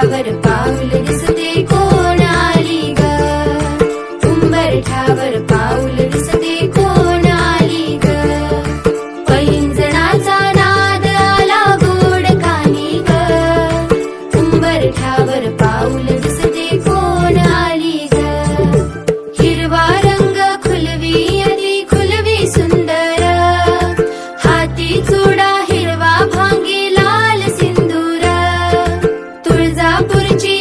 उंबरठ्यावर पाऊल दिसते कोण आली ग, उंबरठ्यावर पाऊल दिसते कोण आली ग. पैंजणाचा नाद आला गोड कानी ग, उंबरठ्यावर पाऊल दिसते कोण आली ग. हिरवा रंग खुलवी अति खुलवी सुंदर, हाती चुडा हिरवा भांगी लाल सिंदूर, तुळजापूरची